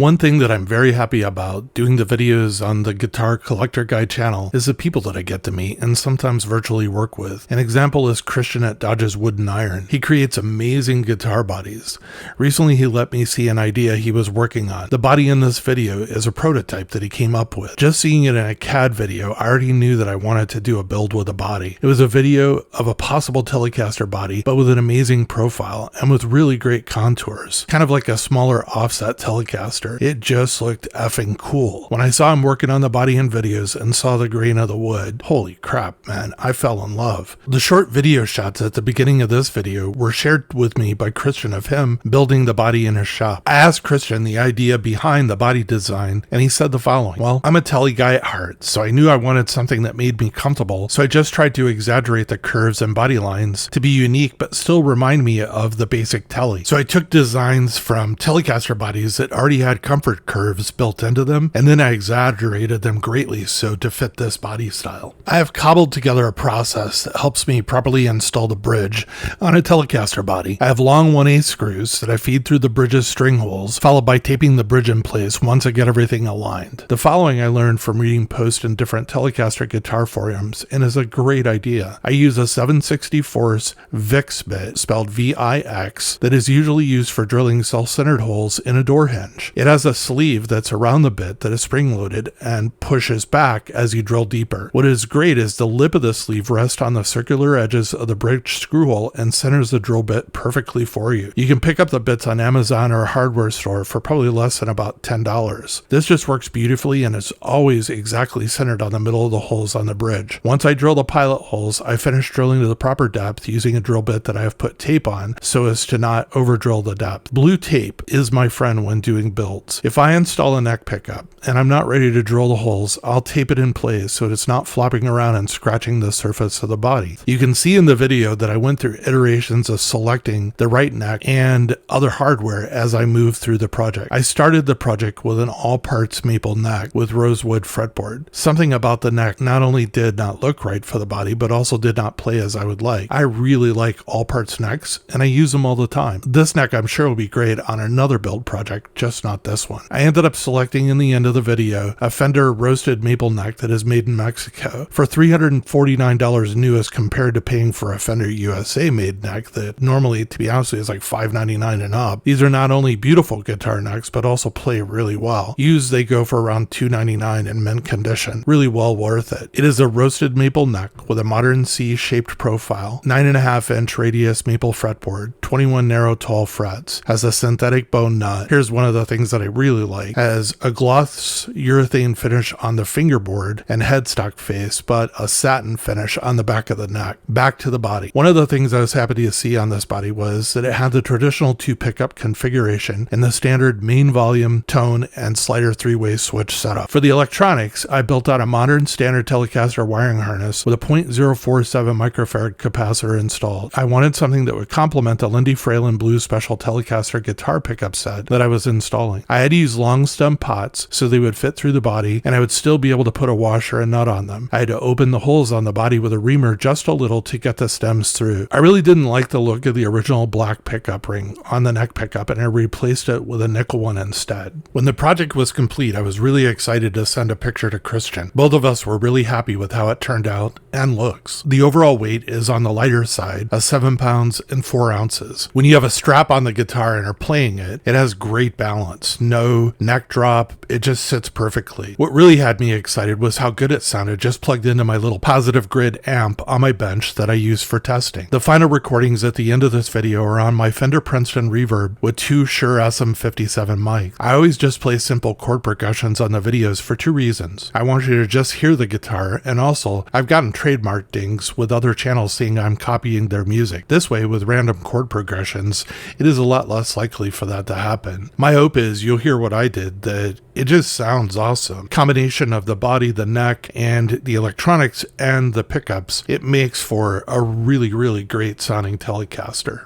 One thing that I'm very happy about doing the videos on the Guitar Collector Guy channel is the people that I get to meet and sometimes virtually work with. An example is Christian at Dodge's Wooden Iron. He creates amazing guitar bodies. Recently he let me see an idea he was working on. The body in this video is a prototype that he came up with. Just seeing it in a CAD video, I already knew that I wanted to do a build with a body. It was a video of a possible Telecaster body, but with an amazing profile and with really great contours. Kind of like a smaller offset Telecaster. It just looked effing cool. When I saw him working on the body in videos and saw the grain of the wood, holy crap, man, I fell in love. The short video shots at the beginning of this video were shared with me by Christian of him building the body in his shop. I asked Christian the idea behind the body design, and he said the following: well, I'm a Tele guy at heart, so I knew I wanted something that made me comfortable, so I just tried to exaggerate the curves and body lines to be unique but still remind me of the basic Tele. So I took designs from Telecaster bodies that already had comfort curves built into them, and then I exaggerated them greatly so to fit this body style. I have cobbled together a process that helps me properly install the bridge on a Telecaster body. I have long 1/8 screws that I feed through the bridge's string holes, followed by taping the bridge in place once I get everything aligned. The following I learned from reading posts in different Telecaster guitar forums and is a great idea. I use a 7/64 VIX bit, spelled VIX, that is usually used for drilling self-centered holes in a door hinge. It has a sleeve that's around the bit that is spring-loaded and pushes back as you drill deeper. What is great is the lip of the sleeve rests on the circular edges of the bridge screw hole and centers the drill bit perfectly for you. You can pick up the bits on Amazon or a hardware store for probably less than about $10. This just works beautifully and is always exactly centered on the middle of the holes on the bridge. Once I drill the pilot holes, I finish drilling to the proper depth using a drill bit that I have put tape on so as to not over drill the depth. Blue tape is my friend when doing builds. If I install a neck pickup and I'm not ready to drill the holes, I'll tape it in place so it's not flopping around and scratching the surface of the body. You can see in the video that I went through iterations of selecting the right neck and other hardware as I moved through the project. I started the project with an all parts maple neck with rosewood fretboard. Something about the neck not only did not look right for the body, but also did not play as I would like. I really like all parts necks and I use them all the time. This neck I'm sure will be great on another build project, just not this one. I ended up selecting in the end of the video a Fender roasted maple neck that is made in Mexico for $349 new as compared to paying for a Fender USA made neck that normally, to be honest with you, is like $599 and up. These are not only beautiful guitar necks, but also play really well. Used, they go for around $299 in mint condition. Really well worth it. It is a roasted maple neck with a modern C-shaped profile, 9.5-inch radius maple fretboard, 21 narrow tall frets, has a synthetic bone nut. Here's one of the things that I really like: has a gloss urethane finish on the fingerboard and headstock face, but a satin finish on the back of the neck. Back to the body. One of the things I was happy to see on this body was that it had the traditional 2 pickup configuration and the standard main volume, tone, and slider 3-way switch setup. For the electronics, I built out a modern standard Telecaster wiring harness with a .047 microfarad capacitor installed. I wanted something that would complement the Lindy Fralin Blue Special Telecaster guitar pickup set that I was installing. I had to use long stem pots so they would fit through the body and I would still be able to put a washer and nut on them. I had to open the holes on the body with a reamer just a little to get the stems through. I really didn't like the look of the original black pickup ring on the neck pickup and I replaced it with a nickel one instead. When the project was complete, I was really excited to send a picture to Christian. Both of us were really happy with how it turned out and looks. The overall weight is on the lighter side of 7 pounds and 4 ounces. When you have a strap on the guitar and are playing it, it has great balance. No neck drop. It just sits perfectly. What really had me excited was how good it sounded just plugged into my little positive grid amp on my bench that I use for testing. The final recordings at the end of this video are on my Fender Princeton Reverb with 2 Shure SM57 mics. I always just play simple chord percussions on the videos for 2 reasons. I want you to just hear the guitar, and also I've gotten trademark dings with other channels saying I'm copying their music. This way, with random chord progressions, it is a lot less likely for that to happen. My hope is you'll hear what I did, that it just sounds awesome. Combination of the body, the neck, and the electronics and the pickups, it makes for a really, really great sounding Telecaster.